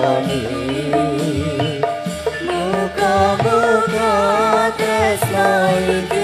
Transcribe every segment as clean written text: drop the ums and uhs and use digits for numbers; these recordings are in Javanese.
lakoni muga-muga tresno iki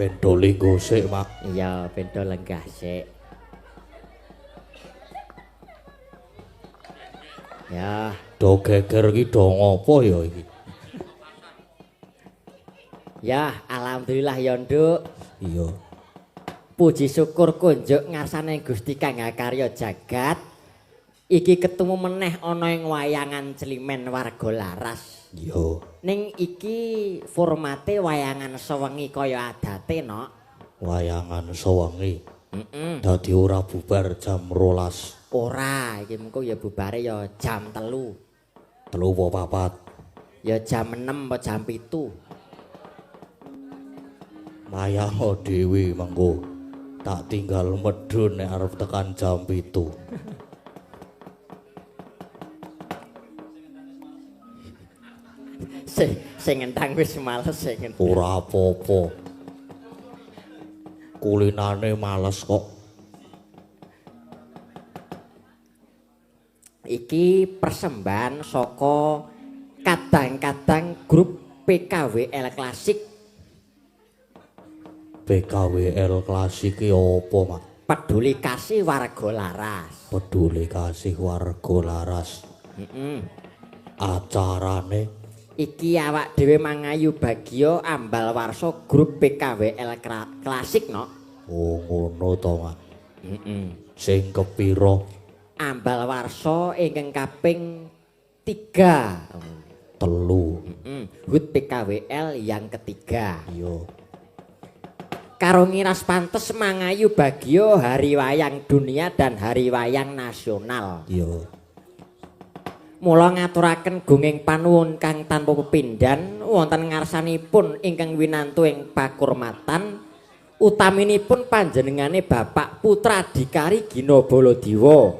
Bento linggo sik, Mak. Iya, bento lenggah sik. Ya, Do geger iki do ngopo ya iki? ya, alhamdulillah ya, Nduk. Iya. Puji syukur kunjuk ngarsane Gusti Kang Karya Jagat. Iki ketemu meneh ana ing wayangan Celimen warga Laras. Iya. Ning iki formate wayangan sewengi kaya adate, Nok. Wayangan sewengi. Heeh. Dadi ora bubar jam 12. Ora, iki mengko ya bubare ya jam 3. 3 apa 4? Ya jam 6 apa jam 7. Mayang dhewe mengko. Tak tinggal medhun nek arep tekan jam 7. Sing ngentang wis males sing ngentang. Ora apa-apa. Kulinane males kok. iki persembahan saka kadang-kadang grup PKWL Klasik. PKWL Klasik ki apa, Mak? Peduli Kasih Warga Laras. Peduli Kasih Warga Laras. Acarane iki awak dhewe mangayu bagya ambal warsa grup PKWL Klasik no. Oh ngono to, Mak. Sing kepira? Ambal warsa ingkang kaping 3. Telu. HUT PKWL yang ketiga. Iya. Karo ngiras pantes mangayu bagya Hari Wayang Dunia dan Hari Wayang Nasional. Iya. Mula ngaturaken gunging panuwun kang tanpa pepindhan wonten ngarsanipun ingkang winantu ing pakurmatan utaminipun panjenengane Bapak Putra Dikari Gina Baladewa,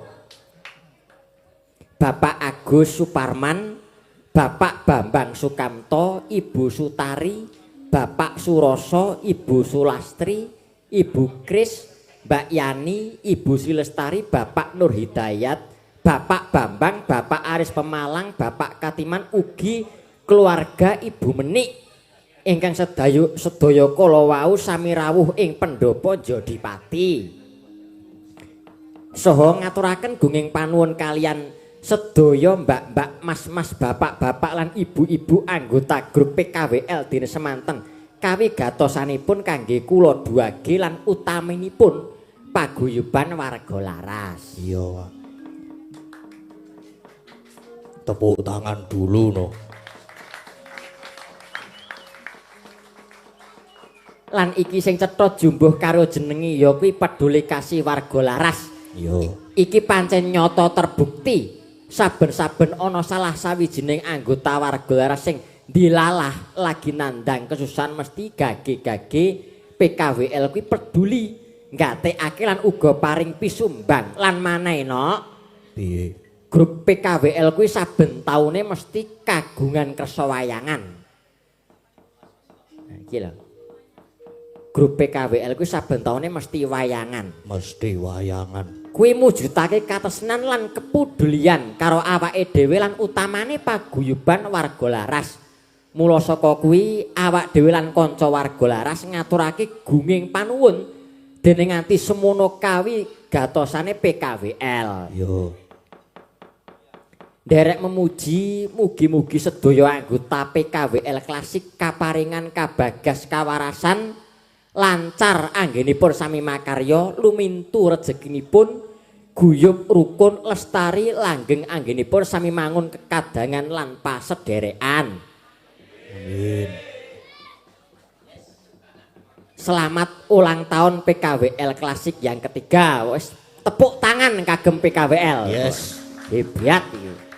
Bapak Agus Suparman, Bapak Bambang Sukamto, Ibu Sutari, Bapak Suroso, Ibu Sulastri, Ibu Kris, Mbak Yani, Ibu Silestari, Bapak Nur Hidayat, Bapak Bambang, Bapak Aris Pemalang, Bapak Katiman ugi keluarga Ibu Menik ingkang sedaya kala wau sami rawuh ing Pendopo Jodipati. Saha ngaturaken gunging panuwun kalian sedaya mbak-mbak, mas-mas, bapak-bapak lan ibu-ibu anggota grup PKWL dene semanten kawigatosanipun kangge kula duage lan utaminipun paguyuban warga laras. Iya, Pak. Tepuk tangan dulu no. Lan iki sing cetha jumbuh karo jenengi ya kuwi Peduli Kasih Warga Laras. Iya. Iki pancen nyata terbukti saben-saben ana salah sawijining anggota warga laras sing dilalah lagi nandang kesusahan mesti gage-gage PKWL kuwi peduli nggatekake lan uga paring pisumbang lan manehna Piye? grup PKWL kuwi saben taune mesti kagungan kersa wayangan. Nah iki lho. Grup PKWL kuwi saben taune mesti wayangan. Mesti wayangan. Kuwi mujudake katresnan lan kepedulian karo awake dhewe lan utamane paguyuban warga laras. Mula saka kuwi awak dhewe lan kanca warga laras ngaturake gunging panuwun dene nganti semono kawigatosane PKWL. Yo. Derek memuji mugi-mugi sedaya anggota PKWL Klasik kaparingan kabagas kawarasan lancar anggenipun sami makarya lumintu rezekinipun guyub rukun lestari langgeng anggenipun sami mangun kekadangan lan pasederekan. Amin. Selamat ulang tahun PKWL Klasik yang ketiga. Wes tepuk tangan kagem PKWL. Yes. Hebat iki.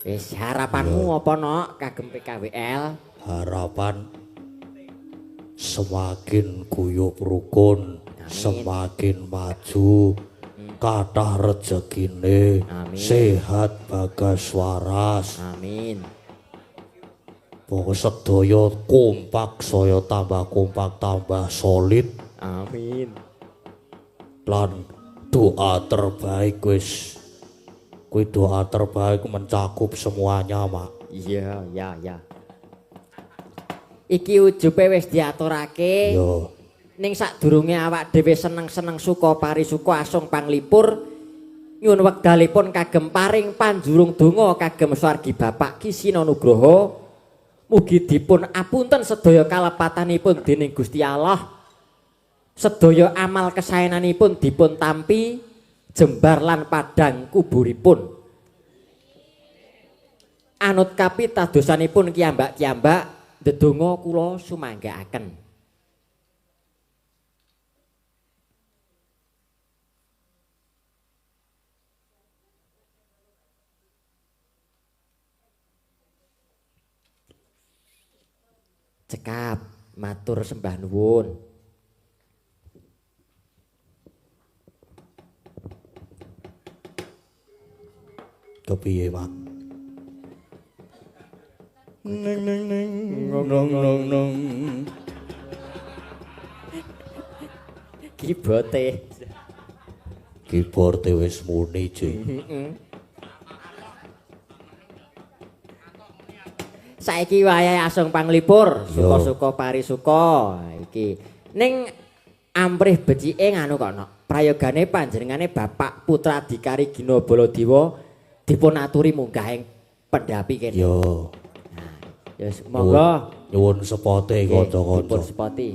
Wis harapanmu apa no kagem PKWL? Harapan semakin guyub rukun, semakin maju, kathah rezekine, sehat bagas waras. Amin. Pokok sedaya kompak saya tambah kompak tambah solid. Amin. Lan doa terbaik wis. Kuwi doa terbaik mencakup semuanya, Mak. Iya, ya. Iki ujube wis diaturake. Yo. Ning sadurunge awak dhewe seneng-seneng suka parisuka asung panglipur nyuwun wekdalipun kagem paring panjurung donga kagem swargi Bapak Kisina Nugroho mugi dipun apunten sedaya kalepatanipun dening Gusti Allah. Sedaya amal kesaenanipun dipun tampi jembar lan padang kuburipun. Anut kapitadosanipun kiyambak-kiyambak ndedonga kula sumanggaaken. Cekap matur sembah nuwun. Kepiye, Mak? Neng neng neng nong nong nong. Kibote. Keyboard wis muni, Ji. Saiki wayahe asung panglipur, suka-suka parisuka. Iki ning amprih becike nganu kok nok. Prayogane panjenengane Bapak Putra Dikari Gina Baladewa dipun aturi munggah ing pendhapi kene. Yo. Nah, ya monggo Nyuwun sepote kanca-kanca. dipun sepoti.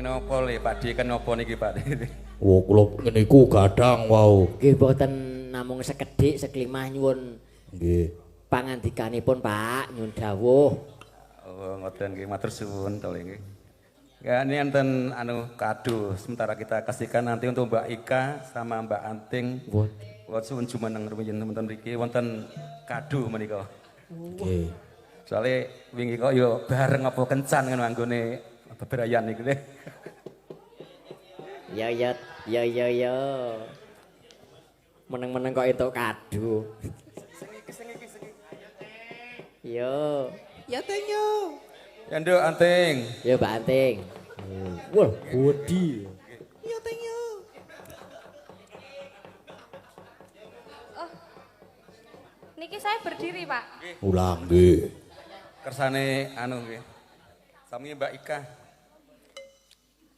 Napa le Pak Dik kenapa niki Pak? Wah, kula niku gadang wau. Nggih boten namung sekedhik seklimah nyuwun Nggih. pangandikanipun Pak, nyuwun dawuh. Oh, ngoten nggih matur suwun to nggih. Ya ini enten anu kado sementara kita kasihkan nanti untuk Mbak Ika sama Mbak Anting. Wah, suwun jumeneng rumiyin teman-teman mriki wonten kado menika. Nggih. Soale wingi kok yo bareng apa kencan ngono anggone bebrayan niku nggih. Ya. Meneng-meneng kok entuk kado. Yo. Ya Teng yo. Ya nduk Anting. Ya Mbak Anting. Wah, godi. Ya Teng yo. Oh. Niki saya berdiri, Pak. Ulang nggih. Kersane anu nggih. Sami Mbak Ika.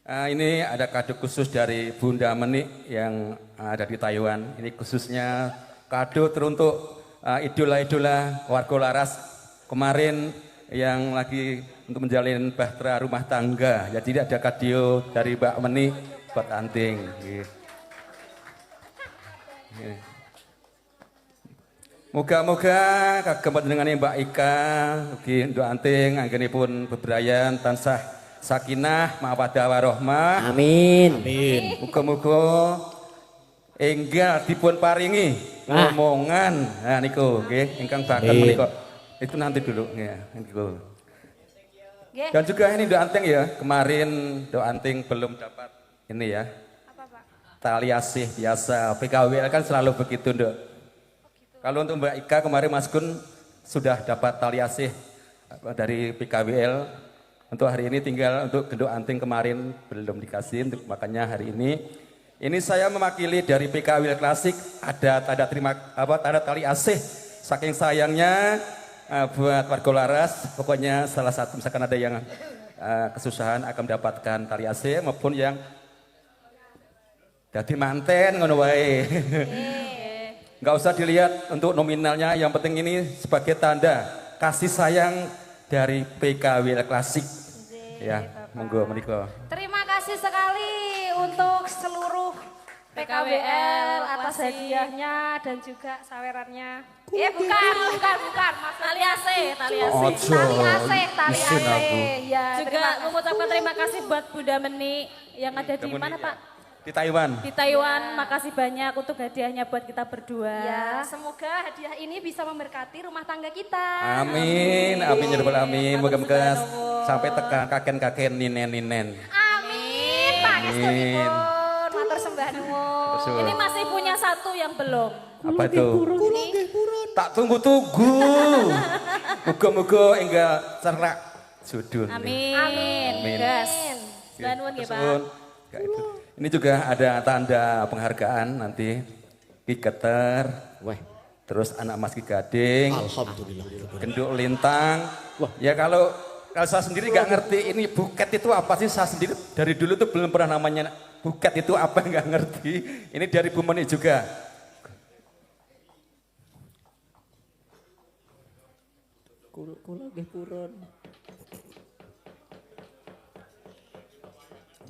Ini ada kado khusus dari Bunda Menik yang ada di Taiwan. Ini khususnya kado teruntuk idola-idola warga Laras kemarin yang lagi untuk menjalin bahtera rumah tangga. Jadi ada kado dari Mbak Menik buat Anting. Moga-moga kagem panjenengane Mbak Ika ugi untuk Anting anggenipun bebrayan tansah sakinah mawaddah warahmah. Amin. Amin. Muga-muga enggal dipun paringi omongan. Nah niku nggih ingkang bakal menika. Itu nanti dulu ya niku. Nggih. Dan juga ini Nduk Anting ya, kemarin Nduk Anting belum dapat ini ya. Apa, Pak? Tali asih biasa. PKWL kan selalu begitu, Nduk. Kalau untuk Mbak Ika kemarin Mas Gun sudah dapat tali asih dari PKWL. Untuk hari ini tinggal untuk Genduk Anting kemarin belum dikasih, makanya hari ini saya mewakili dari PKWL Klasik ada tanda tali asih saking sayangnya buat warga Laras. Pokoknya salah satu misalkan ada yang kesusahan akan mendapatkan tali asih maupun yang jadi manten ngono wae. Nggak usah dilihat untuk nominalnya, yang penting ini sebagai tanda kasih sayang dari PKWL Klasik. Ya, monggo menika. Terima kasih sekali untuk seluruh PKWL atas hadiahnya dan juga sawerannya. Bukan. Mas tali AC. Tali AC. Ya, juga mengucapkan terima kasih buat Bunda Meni yang ada di mana, Pak? Di Taiwan. Di Taiwan, makasih banyak untuk hadiahnya buat kita berdua. Ya, semoga hadiah ini bisa memberkati rumah tangga kita. Amin, amin ya rabbal alamin. Moga-moga sampai tekan kaken-kaken ninen-ninen. Amin. Pak Kristunipun, matur sembah nuwun. Ini masih punya satu yang belum. Apa itu? Tak tunggu-tunggu. Moga-moga enggak cerak sudun. Amin. Gas. Sembah nuwun nggih, Pak. Ini juga ada tanda penghargaan nanti Ki Keter, terus anak Mas Ki Gading, Alhamdulillah. Genduk Lintang. Ya kalau saya sendiri nggak ngerti ini buket itu apa sih, saya sendiri dari dulu tuh belum pernah namanya buket itu apa, nggak ngerti. Ini dari Bu Meni juga. Kula nggih purun.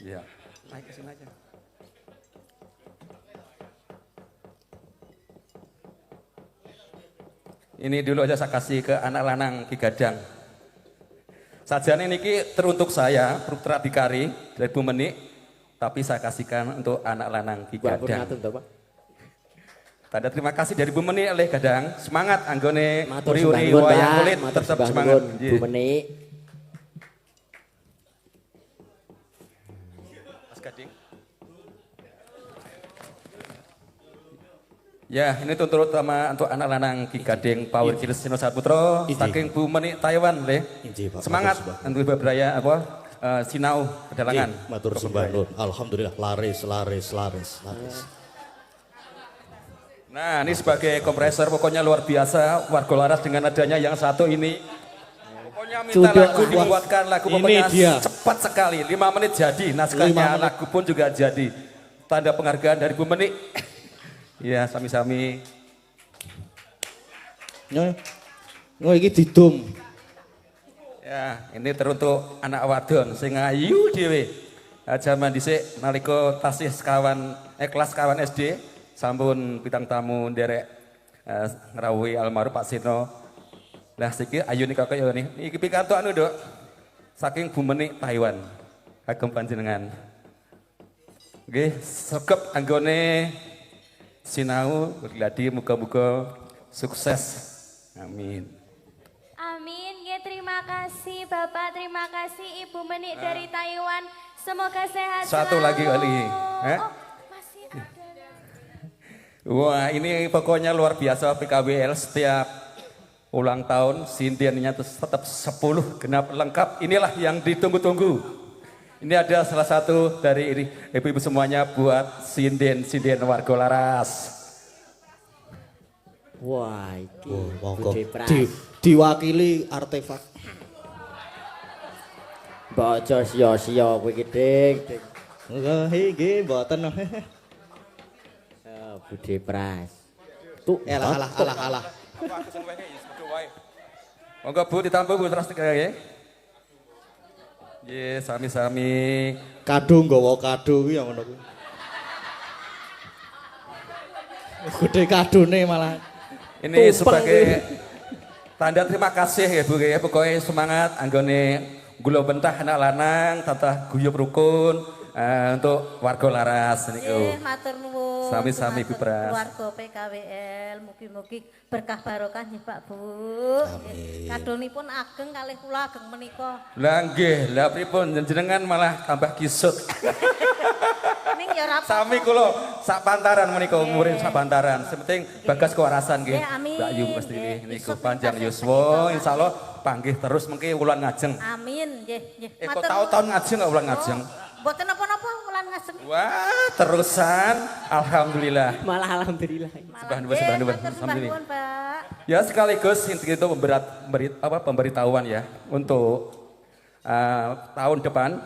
Iya, naik ke sini aja. Ini dulu aja saya kasih ke anak lanang Ki Gadang. Sajane niki teruntuk saya, Putra Dikari dari Bu Meni, tapi saya kasihkan untuk anak lanang Ki Ampun Gadang. ngaten to, Pak. Tanda terima kasih dari Bu Meni oleh Gadang. Semangat anggone Matur uri-uri sembah nuwun, wayang Pak. kulit Matur tetap sembah semangat. nuwun, Nggih. Bu Meni. Mas Gading. Ya, ini terutama untuk anak lanang Ki Gading Power Kiris Sino Saputra saking Bu Meni Taiwan le. Inji, Pak. Semangat Matur sembah. untuk Bebraya apa sinau pedalangan. Nggih, matur sembah nuwun. Alhamdulillah laris. Nah, ini sebagai kompresor pokoknya luar biasa warga laras dengan adanya yang satu ini. Pokoknya minta Sudah, lagu Mas. dibuatkan lagu Ini pokoknya dia. cepat sekali 5 menit jadi naskahnya lagu pun juga jadi. Tanda penghargaan dari Bu Meni. Ya, sami-sami. Nyo iki didum. Ya, ini teruntuk anak wadon sing ayu dhewe. Jaman dhisik nalika tasih kelas kawan SD sampun bintang tamu nderek ngrawuhi almarhum Pak Sino. Lah siki ayu nih kakek ya nih. Iki pikantuk anu, Dok. Saking Bu Meni Taiwan. Kagem panjenengan. Nggih, sregep anggone sinau gladi muga-muga sukses. Amin. Amin. Ya, terima kasih Bapak, terima kasih Ibu Meni dari Taiwan. Semoga sehat Satu selalu. lagi kali. Oh, masih ada. Wah, ini pokoknya luar biasa PKWL setiap ulang tahun sindiannya tetap 10 genap lengkap. Inilah yang ditunggu-tunggu. Ini ada salah satu dari ini ibu-ibu semuanya buat sinden warga laras. Wah, iki Monggo Bude Pras. diwakili artefak. Baca sia-sia kowe iki, Ding. Nggih, mboten. Bude Pras. Tuh, Alah. Monggo Bu ditambah Bu terus ya. Nggih, sami-sami. Kado nggawa kado kuwi ya ngono kuwi. Gede kadone malah. Ini Tumpeng sebagai tanda terima kasih ya Bu ya. Pokoknya semangat anggone gula bentah anak lanang, tata guyub rukun untuk warga laras niku. Matur nuwun. Sami-sami Bu Pras. Keluarga PKWL mugi-mugi berkah barokah nggih Pak Bu. Amin. Kadonipun ageng kalih kula ageng menika. Lah nggih, lah pripun jenengan malah tambah kisut. Ning ya ora apa-apa. Sami kula sak pantaran menika umurin sak pantaran. Sepenting bagas kewarasan nggih. Amin. Mbak Yu mesti Nggih, niku isuk panjang pintas yuswa menika. insyaallah panggih terus mengki wulan ngajeng. Amin nggih. Kok tahun-tahun ngajeng kok wulan ngajeng. Mboten napa-napa wulan ngajeng. Wah, terusan alhamdulillah. malah alhamdulillah. Sembah nuwun, sembah nuwun. Matur sembah Alhamdulillah. nuwun, Pak. Ya sekaligus itu pemberitahuan ya untuk tahun depan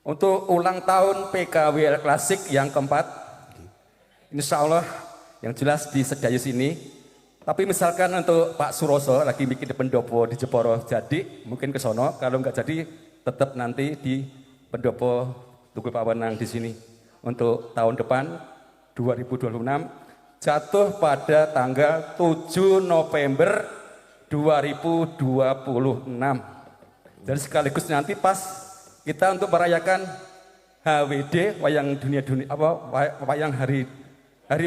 untuk ulang tahun PKWL Klasik yang keempat. Insya Allah yang jelas di Sedayus ini. Tapi misalkan untuk Pak Suroso lagi bikin di pendopo di Jeporo jadi mungkin ke sono. Kalau nggak jadi tetap nanti di pendopo Tugu Pawenang di sini untuk tahun depan 2026 jatuh pada tanggal 7 November 2026. Dan sekaligus nanti pas kita untuk merayakan HWD wayang wayang hari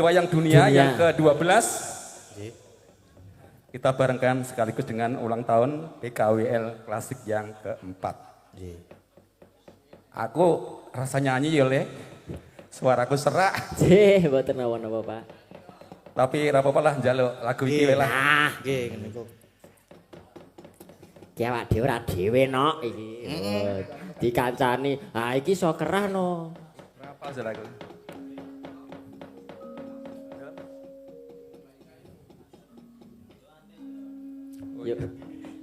wayang dunia yang ke-12 kita barengkan sekaligus dengan ulang tahun PKWL Klasik yang keempat. Aku rasa nyanyi ya le, suaraku serak. Mboten napa-napa, Pak. Tapi rapopo lah njaluk lagu iki lah. Nah, Nggih ngene kok. ki awak dhewe ora dhewe nok iki. Oh, dikancani. Ah iki iso kerah no. Berapa aja lagu? Yuk.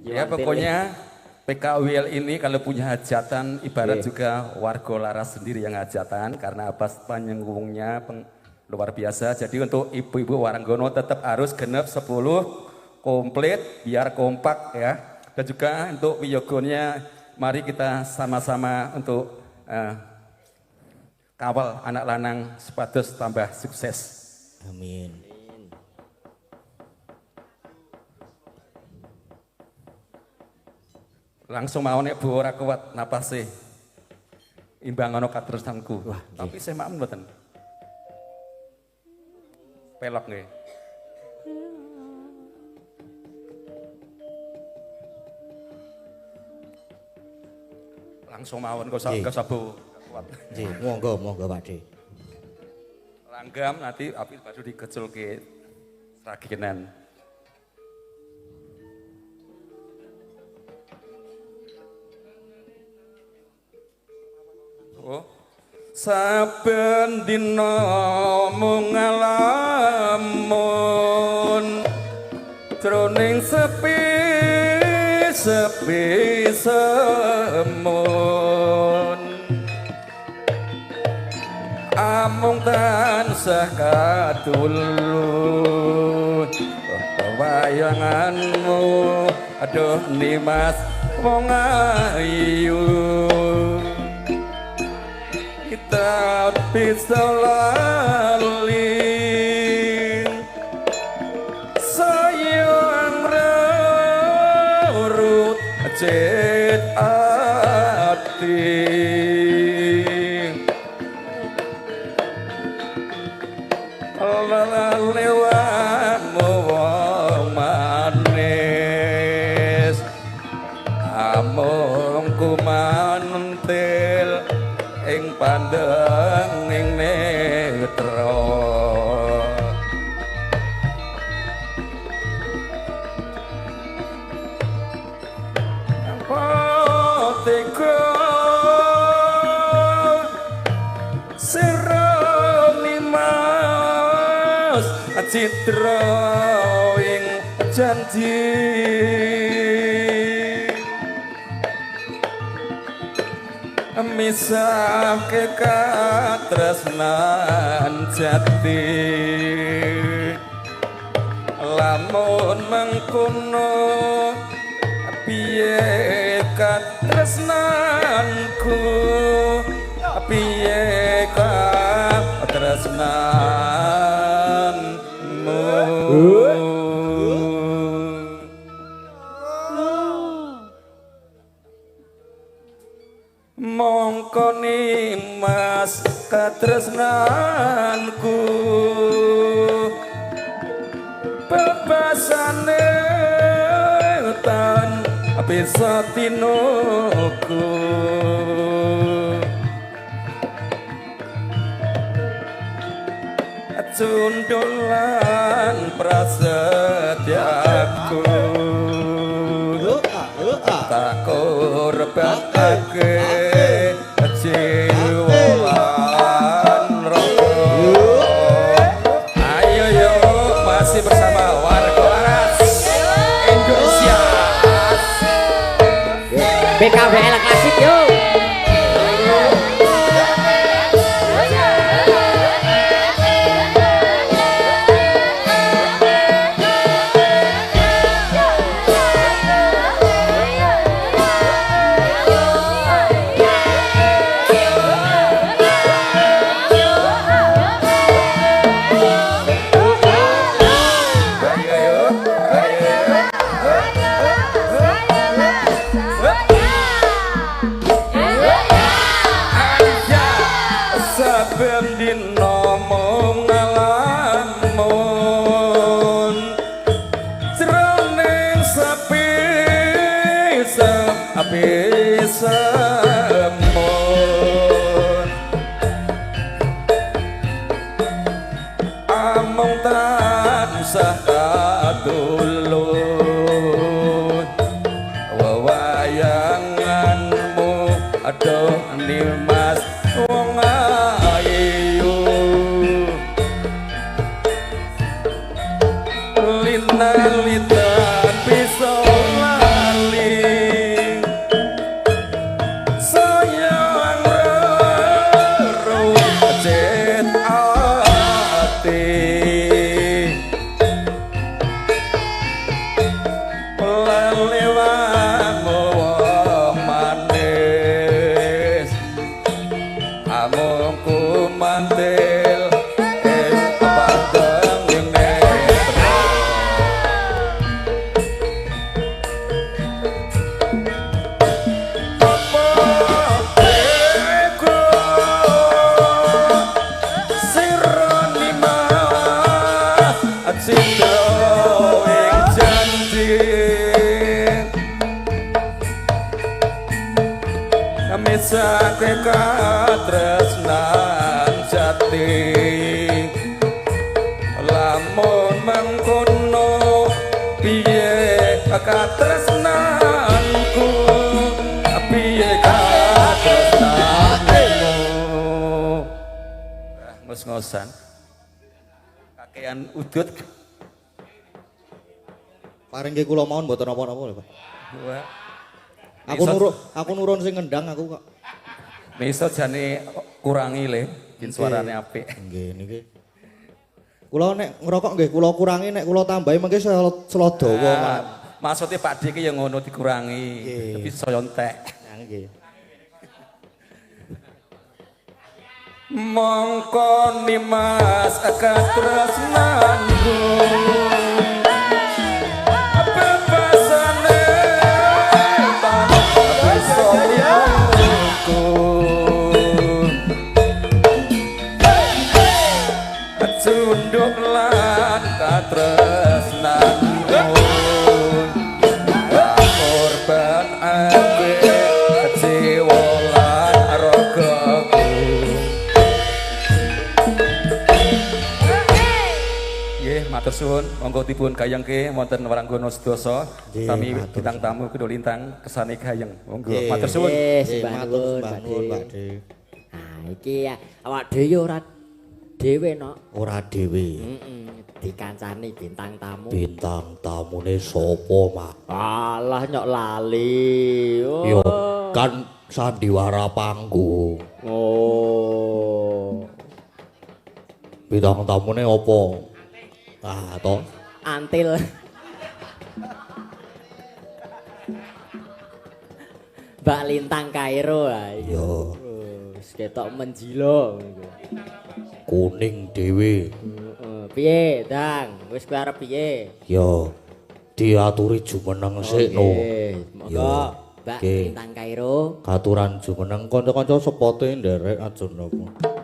Ya pokoknya PKWL ini kalau punya hajatan ibarat juga warga laras sendiri yang hajatan karena apa panjenengannya luar biasa. Jadi untuk ibu-ibu Waranggono tetap harus genep 10 komplit biar kompak ya. Dan juga untuk wiyogonya mari kita sama-sama untuk kawal anak lanang sepatus tambah sukses. Amin. Langsung mau nek Bu ora kuat napase. Imbang ana katresnanku. Wah, tapi saya maaf mboten. pelok nggih. Langsung mawon kok sabu kuat. Nggih, monggo Pakde. Langgam nanti api baru digeculke sragenan. Oh. Saben dina mung ngalamun jroning sepi semun amung tansah katulun wayanganmu aduh nimas wong ayu kita bisa lali sayang rurut cet ati lewatmu wong manis amung kumantil ing pandang ing netra poteko sirani mas citra ing janji misake katresnan jati lamun mengkono piye katresnanku piye katresnanmu mongko nimas katresnanku bebasane tan bisa tinuku cundulan prasetyaku tak korbanake jiwan roh. Ayo yo masih bersama warga waras Indonesia. PKWL Klasik yo. katresnan jati lamun mengkono piye katresnanku piye katresnanmu ngos-ngosan kakean udut Paring kula mawon mboten napa-napa lho, Pak. Wah. Aku nurun sing ngendang aku kok. Miso jane kurangi le, jin suarane apik. Nggih niki. Kula nek ngerokok nggih kula kurangi nek kula tambahi mengke selodawa. Maksudnya Pak D iki ya ngono dikurangi, tapi saya entek. Nggih. Mongko nimas katresnanku bebasane tanpa besoku tunduk lan katresnanku korban ake jiwa lan ragaku. Matur suwun, monggo dipun gayengke wonten Waranggono sedasa sami bintang tamu kedua lintang kesane gayeng. Monggo matur suwun. Matur suwun, Pak D. Nah, iki awak dhewe ora dhewe no. Ora dhewe. Dikancani bintang tamu. Bintang tamune sapa, Mak? Alah nyok lali. Yo kan sandiwara panggung. Oh. Bintang tamune apa? Ah, toh. Antil. Mbak Lintang Kairo ah. Yo. Wis ketok menjilo. Kuning dhewe. Piye, Dang? Wis kowe arep piye? Yo. Diaturi jumeneng sik no. Monggo Mbak Lintang Kairo. Katuran jumeneng kanca-kanca sepote nderek aja napa.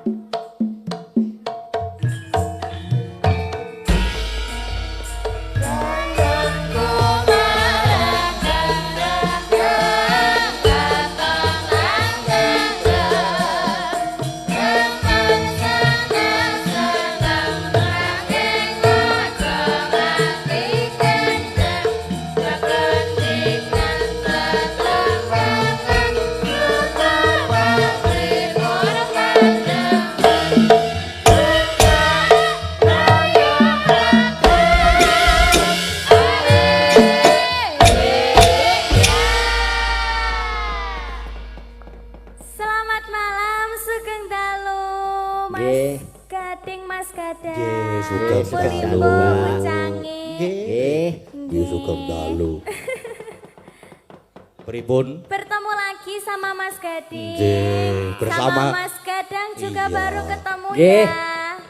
Pripun? Bertemu lagi sama Mas Gading. Bersama sama Mas Gadang juga baru ketemu Nggih. ya.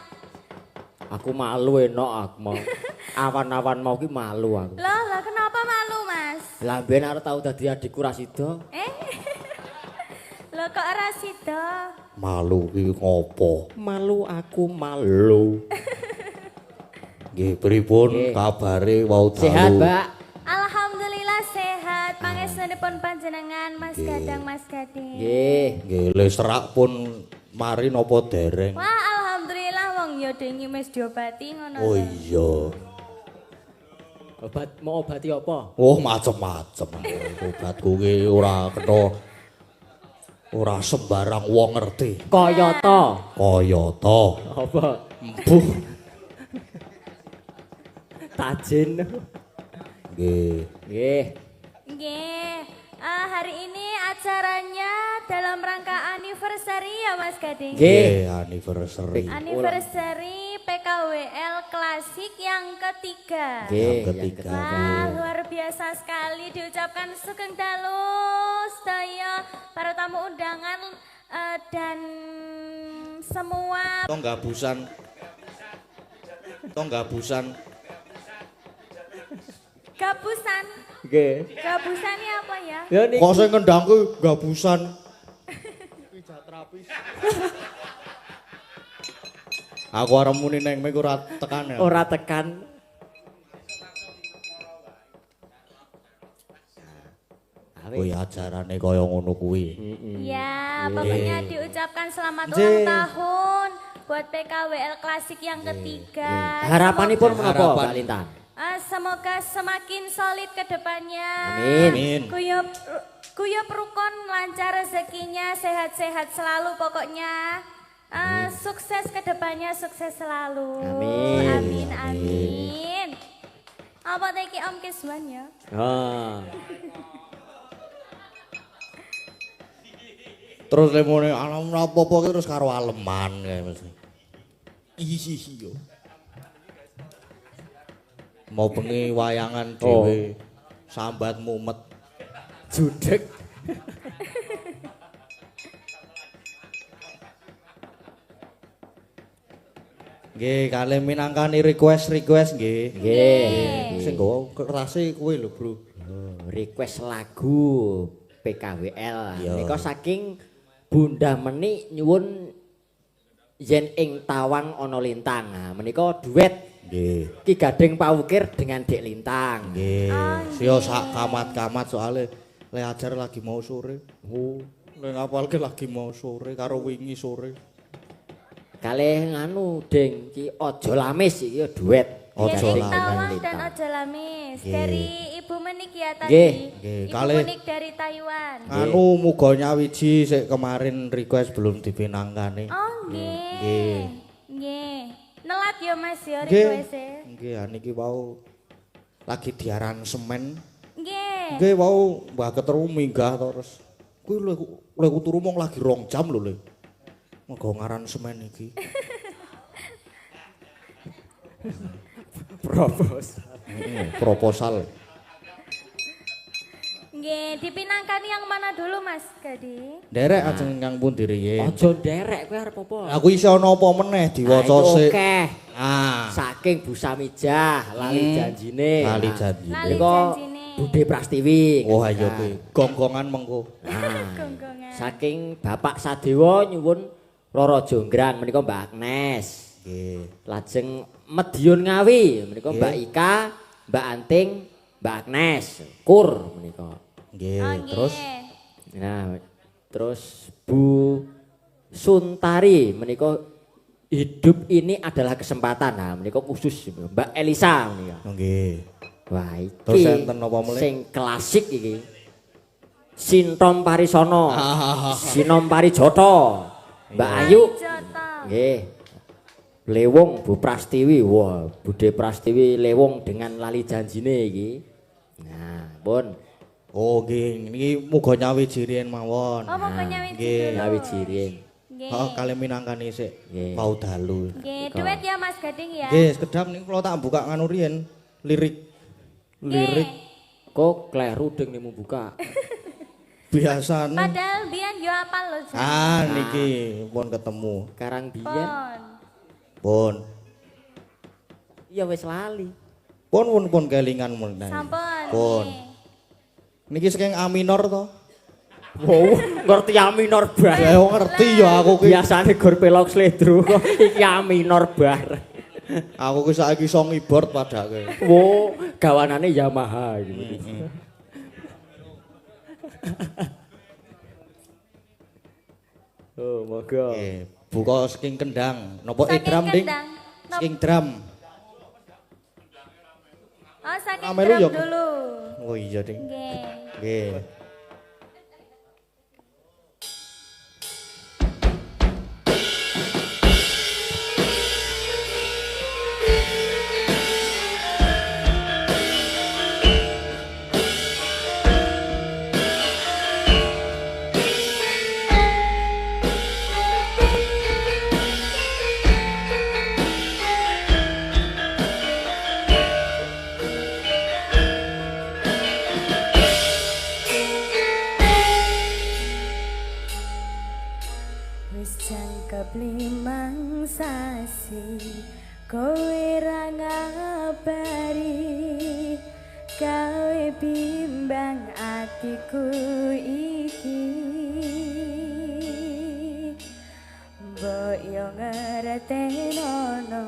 Aku malu enok aku mau. Awan-awan mau ki malu aku. Loh, kenapa malu, Mas? Lah mben arep tau dadi adikku Rasido. Loh kok Rasido? Malu ki ngopo? Malu aku malu. Nggih, pripun kabare wau dalu? Sehat, Mbak? Alhamdulillah sehat. Pangestunipun panjenengan Mas Gadang, Mas Gading. Nggih. Nggih, le serak pun mari napa dereng? Wah, alhamdulillah wong ya dengi wis diobati ngono. Oh iya. Obat mau obati apa? Oh, macem-macem. Obatku ki ora kena ora sembarang wong ngerti. Kayata. Kayata. Apa? Embuh. Tajin. Nggih. Nggih. Nggih. Hari ini acaranya dalam rangka anniversary ya Mas Gading. Nggih, anniversary. Anniversary PKWL Klasik yang ketiga. Yang ketiga. Wah, luar biasa sekali diucapkan sugeng dalu sedaya para tamu undangan dan semua Tonggabusan. gabusan. Nggih. Gabusannya apa ya? Ya niki. Kok sing ngendang ku gabusan. Aku arep muni neng mic ora tekan ya. Ora tekan. kuwi ajarane kaya ngono kuwi. Ya, pokoknya diucapkan selamat ulang tahun buat PKWL Klasik yang ketiga. Harapanipun menapa Mbak Lintan? Semoga semakin solid ke depannya. Amin. Guyub rukun, lancar rezekinya, sehat-sehat selalu pokoknya. Sukses ke depannya, sukses selalu. Amin. Amin. Apa teki Om Kiswan ya? Terus lemone alam apa-apa terus karo aleman kae mesti. Iya. Mau bengi wayangan dhewe. Sambat mumet. Judek. Nggih, kalih minangkani request nggih. Nggih. Sing nggawa kertase kuwi lho, Bro. Request lagu PKWL. Menika saking Bunda Meni nyuwun yen ing Tawang ana lintang. Nah, menika duet. Nggih. Ki Gading Pawukir dengan Dek Lintang. Nggih. Sio sak kamat-kamat soalnya le ajar lagi mau sore. Le ngapalke lagi mau sore karo wingi sore. Kalih nganu Ding ki Aja Lamis iki duet. Aja Dari Lamis. Tawang dan Aja Lamis. Dari Ibu Menik ya tadi. Nggih. Ibu Kalih Menik dari Taiwan. anu muga nyawiji sik kemarin request belum dipinangkani. Oh nggih. Nggih. Nggih. Nelat ya Mas ya Nggih. request-e. Nggih, niki wau lagi diaran semen. Nggih. Nggih wau Mbah Ketru minggah terus. Kuwi lek turu mong lagi 2 jam lho, Le. Mergo ngaran semen iki. Proposal. Nggih, dipinangkan yang mana dulu Mas Gadi? Derek ajeng kang pundi riyen. Aja nderek kowe arep apa? Aku iso ana apa meneh diwaca sik. Oke. Ah, Saking Bu Samijah lali janjine. lali Nah, janji. Lali Menika janjine. Bude Prastiwi. Oh ayo kuwi gonggongan mengko. Gonggongan. Saking Bapak Sadewa nyuwun Roro Jonggran menika Mbak Agnes. Nggih. Lajeng Medion Ngawi menika Mbak Ika, Mbak Anting, Mbak Agnes, Kur menika. Nggih, Oh, terus nggih. Nah, terus Bu Suntari menika hidup ini adalah kesempatan. Nah, menika khusus Mbak Elisa menika. nggih. Wah, iki Terus enten apa meneh? sing klasik iki. Sintom Parisono, Sinom Parijoto, Mbak Ayu, Joto. nggih. Lewung Bu Prastiwi, wah Bude Prastiwi Lewung dengan lali janjine iki. Nah, pun Oh nggih, niki muga nyawiji riyen mawon. Oh, mau nyawiji nggih. dulu. Ngawi jirin. Nggih. Heeh, kalih minangkani sik Nggih. pau dalu. Nggih, duet ya Mas Gading ya. Nggih, sekedap niku kula tak buka nganu riyen lirik. Lirik Kok kleru deng nih buka. biasane. Padahal biyen yo apal lho. Jan. Ah niki pun ketemu. Karang biyen Pon. Pun. ya wis lali. Pun kelingan meneh. Sampun. Pun. nggih. Niki saking A minor to. Wow, ngerti A minor bar. Ya ngerti ya aku ki. Biasane gor pelok sledro kok iki A minor bar. Aku ki saiki iso ngibord padake. Wow, gawanane Yamaha gitu. Oh, moga. Nggih, buka saking kendang. Napa Saking drum ding? kendang. Nop- Saking drum. Oh, saking Amelu drum ya. dulu. Oh iya ding. Nggih. Nggih. Wis jangkep 5 sasi kowe ra ngabari gawe bimbang atiku iki mbok yo ngertenono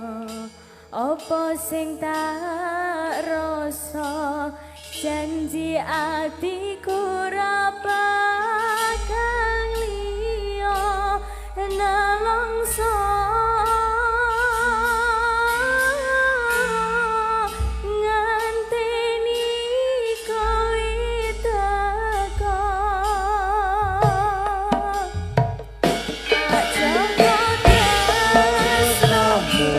apa sing tak rasa janji atiku ra bakal liya nelongso nganteni kowe teko aja tresnamu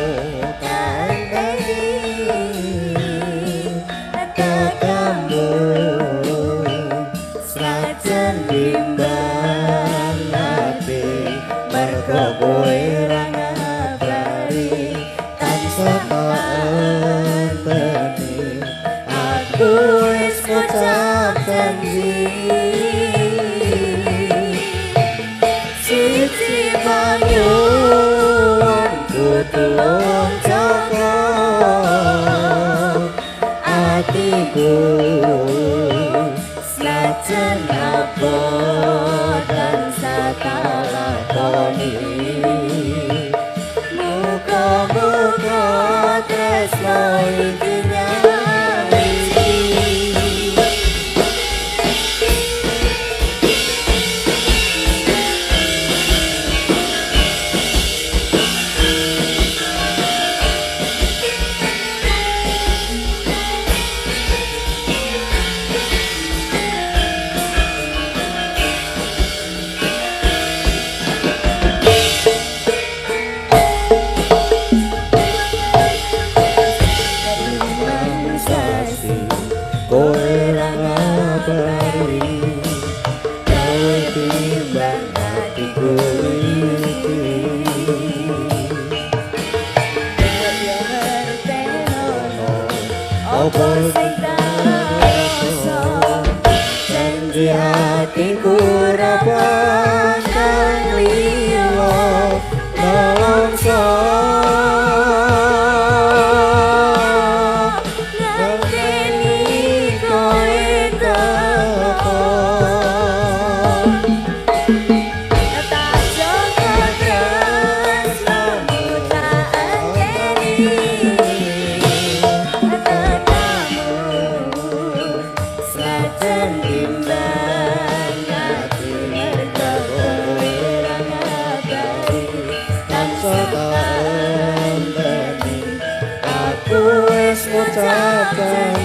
kamu sajen bimbang ati mergo kowe ra ngabari tansah enteni aku wis ngucap janji siji banyu kudu jaga atiku senajan apa dan satalakoni muga-muga tresno iki nyawiti kowe ra ngabari kowe timbang hatiku iki opo sing rasa janji hatiku ra bakal liya nelongso aku wis ngucap